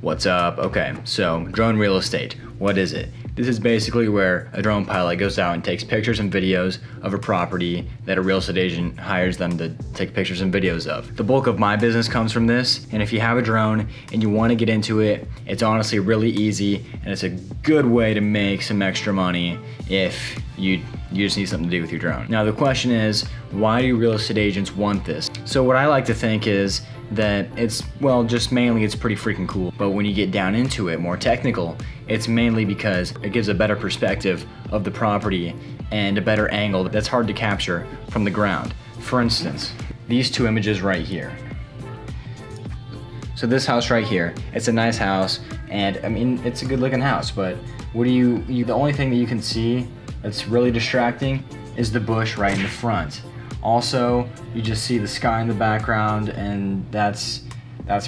What's up? Okay, so drone real estate. What is it? This is basically where a drone pilot goes out and takes pictures and videos of a property that a real estate agent hires them to take pictures and videos of. The bulk of my business comes from this, and if you have a drone and you want to get into it, it's honestly really easy, and it's a good way to make some extra money if you just need something to do with your drone. Now the question is, why do real estate agents want this? So what I like to think is that it's, well, just mainly it's pretty freaking cool. But when you get down into it, more technical, it's mainly because it gives a better perspective of the property and a better angle that's hard to capture from the ground. For instance, these two images right here. So this house right here, it's a nice house, and I mean, it's a good looking house, but what do the only thing that you can see that's really distracting is the bush right in the front. Also, you just see the sky in the background, and that's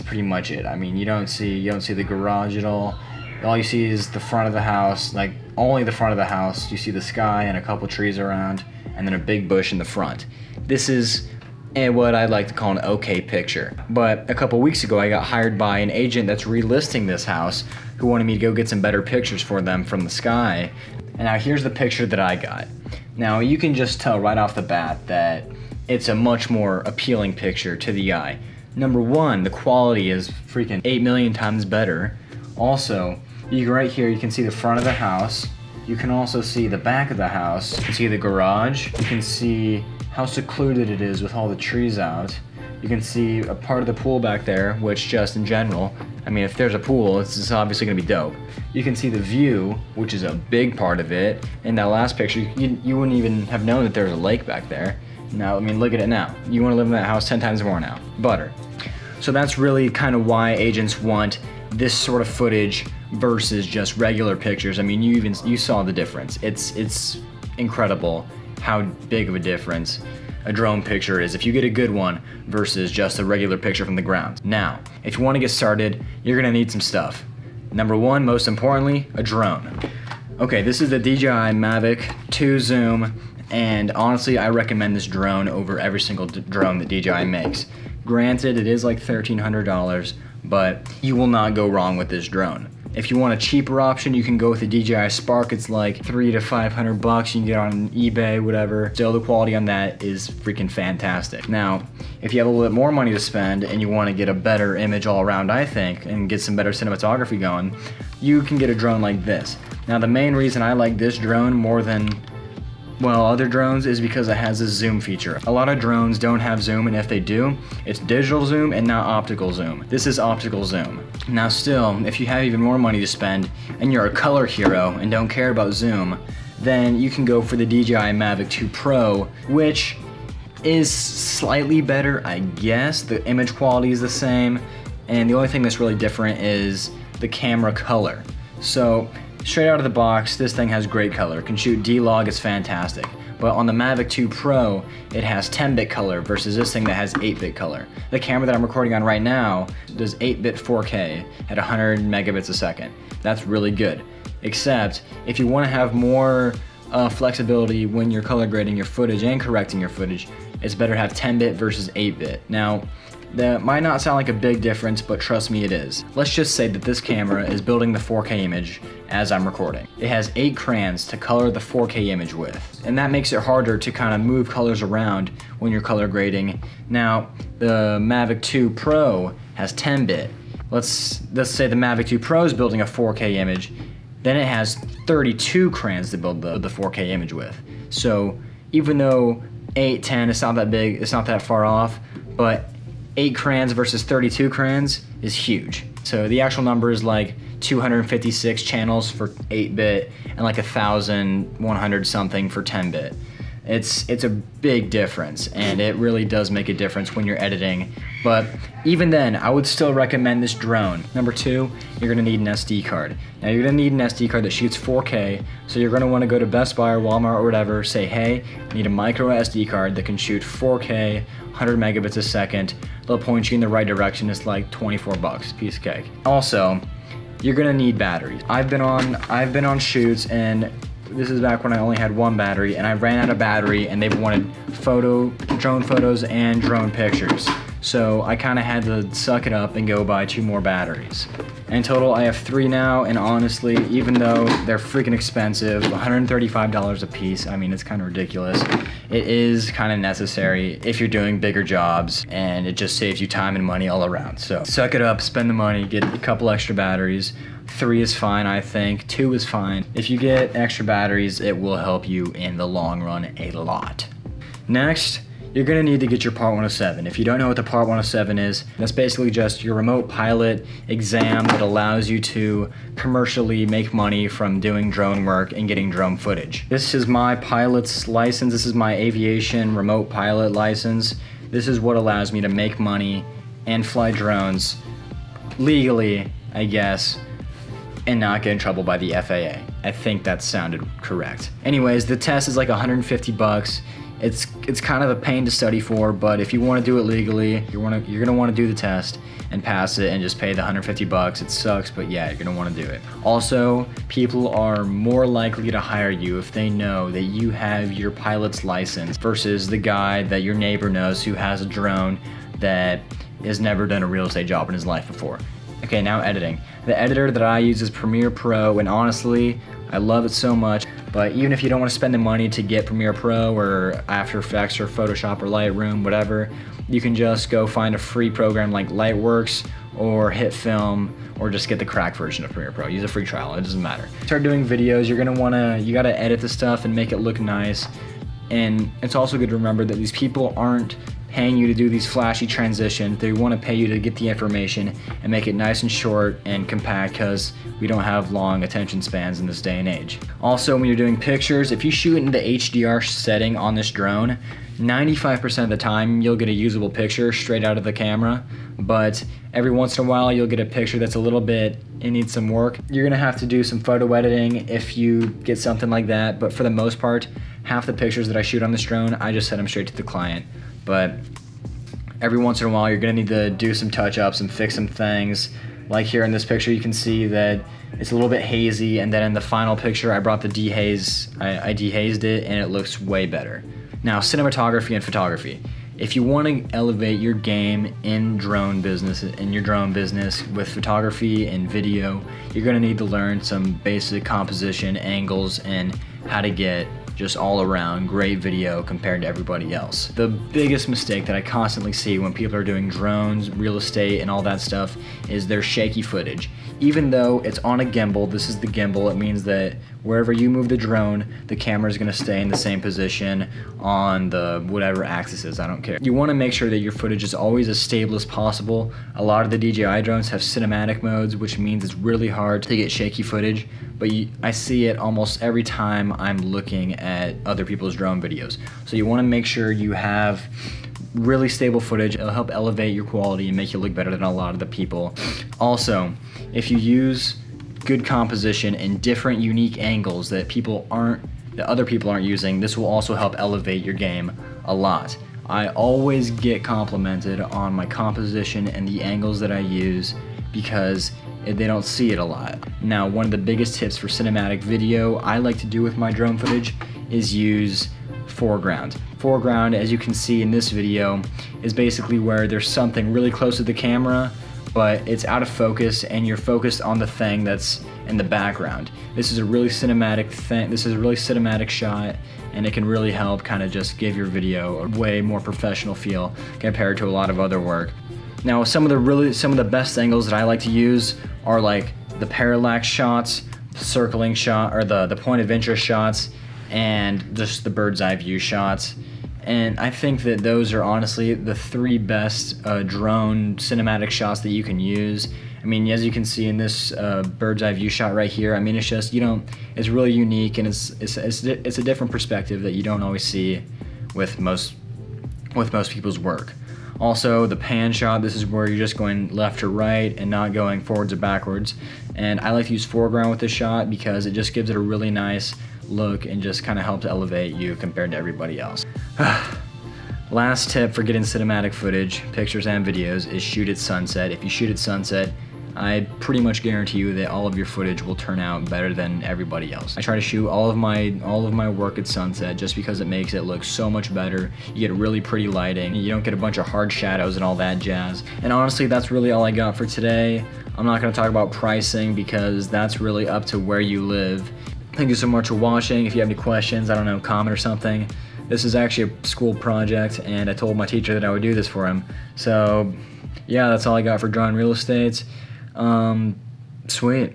pretty much it. I mean, you don't see the garage at all. All you see is the front of the house, like only the front of the house. You see the sky and a couple trees around, and then a big bush in the front. This is what I'd like to call an okay picture. But a couple weeks ago, I got hired by an agent that's relisting this house who wanted me to go get some better pictures for them from the sky. And now here's the picture that I got. Now you can just tell right off the bat that it's a much more appealing picture to the eye. Number one, the quality is freaking 8 million times better. Also, right here you can see the front of the house. You can also see the back of the house. You can see the garage. You can see how secluded it is with all the trees out. You can see a part of the pool back there, which just in general, I mean, if there's a pool, it's obviously gonna be dope. You can see the view, which is a big part of it. In that last picture, you wouldn't even have known that there was a lake back there. Now, I mean, look at it now. You wanna live in that house 10 times more now. Butter. So that's really kind of why agents want this sort of footage versus just regular pictures. I mean, you saw the difference. It's incredible how big of a difference a drone picture is if you get a good one versus just a regular picture from the ground. Now, if you want to get started, you're gonna need some stuff. Number one, most importantly, a drone. Okay, this is the DJI Mavic 2 Zoom, and honestly, I recommend this drone over every single drone that DJI makes. Granted, it is like $1,300, but you will not go wrong with this drone. If you want a cheaper option, you can go with the DJI Spark. It's like $300 to $500. You can get on eBay, whatever. Still, the quality on that is freaking fantastic. Now, if you have a little bit more money to spend and you want to get a better image all around, I think, and get some better cinematography going, you can get a drone like this. Now, the main reason I like this drone more than, well, other drones is because it has a zoom feature. A lot of drones don't have zoom, and if they do, it's digital zoom and not optical zoom. This is optical zoom. Now still, if you have even more money to spend and you're a color hero and don't care about zoom, then you can go for the DJI Mavic 2 Pro, which is slightly better, I guess. The image quality is the same, and the only thing that's really different is the camera color. So, straight out of the box, this thing has great color. It can shoot D-Log, it's fantastic. But on the Mavic 2 Pro, it has 10-bit color versus this thing that has 8-bit color. The camera that I'm recording on right now does 8-bit 4K at 100 megabits a second. That's really good. Except, if you want to have more flexibility when you're color grading your footage and correcting your footage, it's better to have 10-bit versus 8-bit. Now, that might not sound like a big difference, but trust me, it is. Let's just say that this camera is building the 4K image as I'm recording. It has 8 crayons to color the 4K image with, and that makes it harder to kind of move colors around when you're color grading. Now, the Mavic 2 Pro has 10-bit. Let's say the Mavic 2 Pro is building a 4K image, then it has 32 crayons to build the 4K image with. So even though 8, 10, it's not that big, it's not that far off, but 8 crayons versus 32 crayons is huge. So the actual number is like 256 channels for 8-bit and like 1,100 something for 10-bit. It's a big difference, and it really does make a difference when you're editing. But even then, I would still recommend this drone. Number two, you're gonna need an SD card. Now you're gonna need an SD card that shoots 4K, so you're gonna wanna go to Best Buy or Walmart or whatever, say, hey, I need a micro SD card that can shoot 4K, 100 megabits a second. They'll point you in the right direction. It's like 24 bucks, piece of cake. Also, you're gonna need batteries. I've been on shoots, and this is back when I only had one battery, and I ran out of battery, and they wanted drone photos and drone pictures. so I kind of had to suck it up and go buy 2 more batteries. In total, I have 3 now, and honestly, even though they're freaking expensive, $135 a piece, I mean, it's kind of ridiculous. It is kind of necessary if you're doing bigger jobs, and it just saves you time and money all around. So suck it up, spend the money, get a couple extra batteries. 3 is fine, I think. 2 is fine. If you get extra batteries, it will help you in the long run a lot. Next, you're gonna need to get your Part 107. If you don't know what the Part 107 is, that's basically just your remote pilot exam that allows you to commercially make money from doing drone work and getting drone footage. This is my pilot's license. This is my aviation remote pilot license. This is what allows me to make money and fly drones legally, I guess, and not get in trouble by the FAA. I think that sounded correct. Anyways, the test is like 150 bucks. It's kind of a pain to study for, but if you want to do it legally, you're gonna want to do the test and pass it and just pay the 150 bucks. It sucks, but yeah, you're gonna want to do it. Also, people are more likely to hire you if they know that you have your pilot's license versus the guy that your neighbor knows who has a drone that has never done a real estate job in his life before. Okay, now editing. The editor that I use is Premiere Pro, and honestly, I love it so much. But even if you don't want to spend the money to get Premiere Pro or After Effects or Photoshop or Lightroom, whatever, you can just go find a free program like Lightworks or HitFilm, or just get the crack version of Premiere Pro. Use a free trial, it doesn't matter. Start doing videos, you gotta edit the stuff and make it look nice. And it's also good to remember that these people aren't paying you to do these flashy transitions. They want to pay you to get the information and make it nice and short and compact, because we don't have long attention spans in this day and age. Also, when you're doing pictures, if you shoot in the HDR setting on this drone, 95% of the time you'll get a usable picture straight out of the camera, but every once in a while you'll get a picture that's a little bit, it needs some work. You're gonna have to do some photo editing if you get something like that, but for the most part, half the pictures that I shoot on this drone, I just send them straight to the client. But every once in a while you're gonna need to do some touch-ups and fix some things. Like here in this picture, you can see that it's a little bit hazy, and then in the final picture I brought the dehaze, I dehazed it, and it looks way better. Now, cinematography and photography. If you want to elevate your game in drone business, with photography and video, you're gonna need to learn some basic composition, angles, and how to get just all around great video compared to everybody else. The biggest mistake that I constantly see when people are doing drones, real estate, and all that stuff is their shaky footage. Even though it's on a gimbal, this is the gimbal, it means that wherever you move the drone, the camera is gonna stay in the same position on the whatever axis is, I don't care. You wanna make sure that your footage is always as stable as possible. A lot of the DJI drones have cinematic modes, which means it's really hard to get shaky footage, but I see it almost every time I'm looking at other people's drone videos. So you wanna make sure you have really stable footage. It'll help elevate your quality and make you look better than a lot of the people. Also, if you use good composition and different unique angles that other people aren't using, this will also help elevate your game a lot. I always get complimented on my composition and the angles that I use because they don't see it a lot. Now, one of the biggest tips for cinematic video I like to do with my drone footage is use foreground. Foreground, as you can see in this video, is basically where there's something really close to the camera, but it's out of focus and you're focused on the thing that's in the background. This is a really cinematic thing. This is a really cinematic shot, and it can really help kind of just give your video a way more professional feel compared to a lot of other work. Now, some of the best angles that I like to use are like the parallax shots, the circling shot, or the point of interest shots, and just the bird's eye view shots. And I think that those are honestly the 3 best drone cinematic shots that you can use. I mean, as you can see in this bird's eye view shot right here, I mean, it's just, it's really unique, and it's a different perspective that you don't always see with most people's work. Also, the pan shot, this is where you're just going left to right and not going forwards or backwards. And I like to use foreground with this shot because it just gives it a really nice look and just kind of helps elevate you compared to everybody else. Last tip for getting cinematic footage, pictures and videos, is shoot at sunset. If you shoot at sunset, I pretty much guarantee you that all of your footage will turn out better than everybody else. I try to shoot all of my work at sunset just because it makes it look so much better. You get really pretty lighting. You don't get a bunch of hard shadows and all that jazz. And honestly, that's really all I got for today. I'm not gonna talk about pricing because that's really up to where you live. Thank you so much for watching. If you have any questions, I don't know, comment or something. This is actually a school project, and I told my teacher that I would do this for him. So yeah, that's all I got for Drawing Real Estate. Sweet.